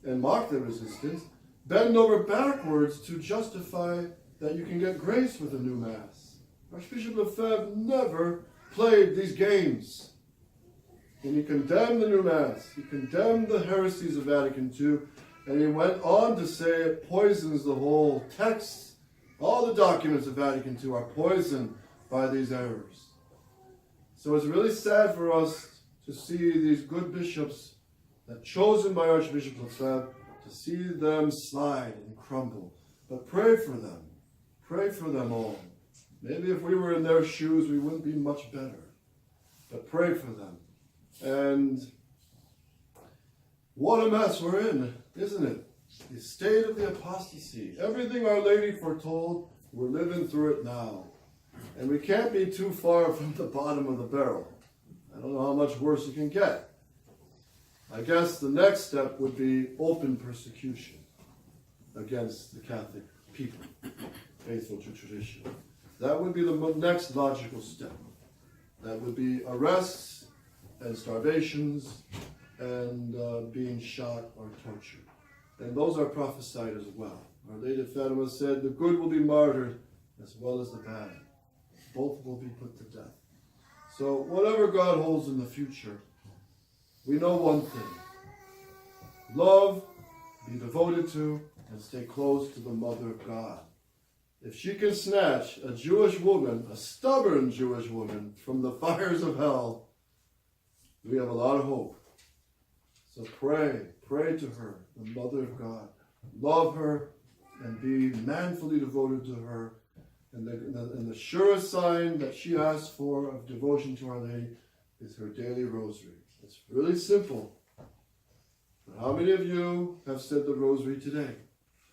and mock their resistance, bend over backwards to justify that you can get grace with a new Mass. Archbishop Lefebvre never played these games. And he condemned the new Mass. He condemned the heresies of Vatican II. And he went on to say it poisons the whole text. All the documents of Vatican II are poisoned by these errors. So it's really sad for us to see these good bishops that chosen by Archbishop Lefebvre, to see them slide and crumble. But pray for them. Pray for them all. Maybe if we were in their shoes, we wouldn't be much better. But pray for them. And what a mess we're in, isn't it? The state of the apostasy. Everything Our Lady foretold, we're living through it now. And we can't be too far from the bottom of the barrel. I don't know how much worse it can get. I guess the next step would be open persecution against the Catholic people, faithful to tradition. That would be the next logical step. That would be arrests and starvations and being shot or tortured. And those are prophesied as well. Our Lady of Fatima said, the good will be martyred as well as the bad. Both will be put to death. So whatever God holds in the future, we know one thing. Love, be devoted to, and stay close to the Mother of God. If she can snatch a Jewish woman, a stubborn Jewish woman, from the fires of hell, we have a lot of hope. So pray to her, the Mother of God. Love her and be manfully devoted to her. And the surest sign that she asks for of devotion to Our Lady is her daily rosary. It's really simple. But how many of you have said the rosary today?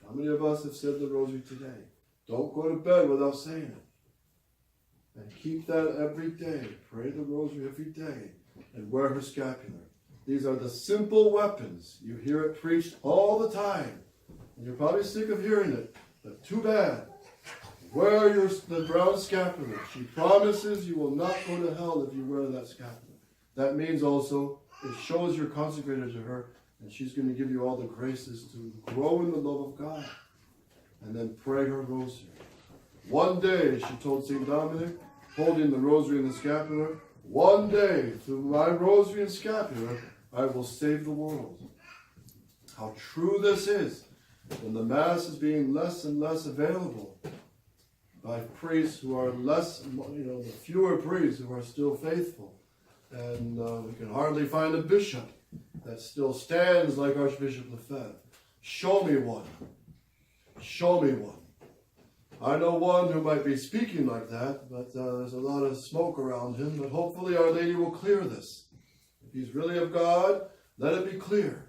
How many of us have said the rosary today? Don't go to bed without saying it. And keep that every day. Pray the rosary every day. And wear her scapular. These are the simple weapons. You hear it preached all the time. And you're probably sick of hearing it. But too bad. Wear the brown scapular. She promises you will not go to hell if you wear that scapular. That means also it shows you're consecrated to her, and she's going to give you all the graces to grow in the love of God. And then pray her rosary. One day, she told St. Dominic, holding the rosary and the scapular, one day, through my rosary and scapular, I will save the world. How true this is when the Mass is being less and less available by priests who are less, the fewer priests who are still faithful. And we can hardly find a bishop that still stands like Archbishop Lefebvre. Show me one. Show me one. I know one who might be speaking like that, but there's a lot of smoke around him. But hopefully Our Lady will clear this. If he's really of God, let it be clear.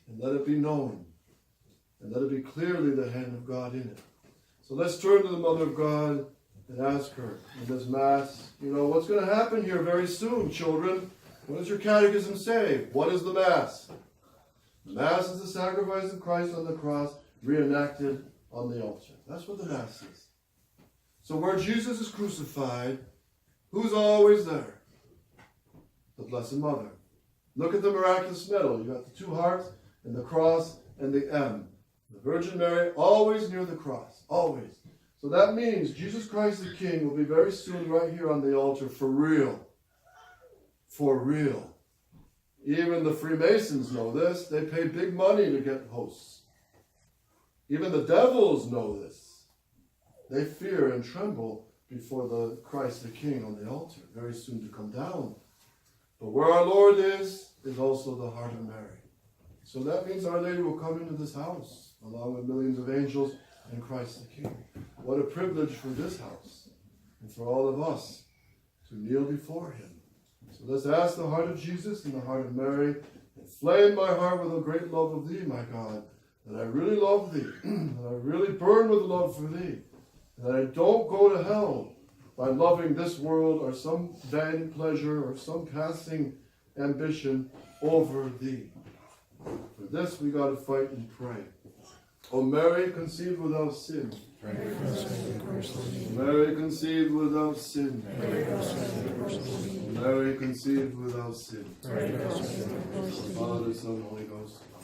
And let it be known. And let it be clearly the hand of God in it. So let's turn to the Mother of God and ask her in this Mass, what's going to happen here very soon, children? What does your catechism say? What is the Mass? The Mass is the sacrifice of Christ on the cross reenacted on the altar. That's what the Mass is. So where Jesus is crucified, who's always there? The Blessed Mother. Look at the miraculous medal. You got the two hearts and the cross and the M. The Virgin Mary always near the cross. Always. So that means Jesus Christ the King will be very soon right here on the altar for real. For real. Even the Freemasons know this. They pay big money to get hosts. Even the devils know this. They fear and tremble before the Christ the King on the altar, very soon to come down. But where our Lord is also the heart of Mary. So that means Our Lady will come into this house, along with millions of angels and Christ the King. What a privilege for this house, and for all of us, to kneel before Him. So let's ask the heart of Jesus and the heart of Mary, inflame my heart with a great love of Thee, my God, that I really love Thee, that I really burn with love for Thee, that I don't go to hell by loving this world or some vain pleasure or some passing ambition over Thee. For this we got to fight and pray. O Mary, conceived without sin. Pray for us. Mary, conceived without sin. Pray for us. Mary, conceived without sin. Pray for us. Father, Son, Holy Ghost.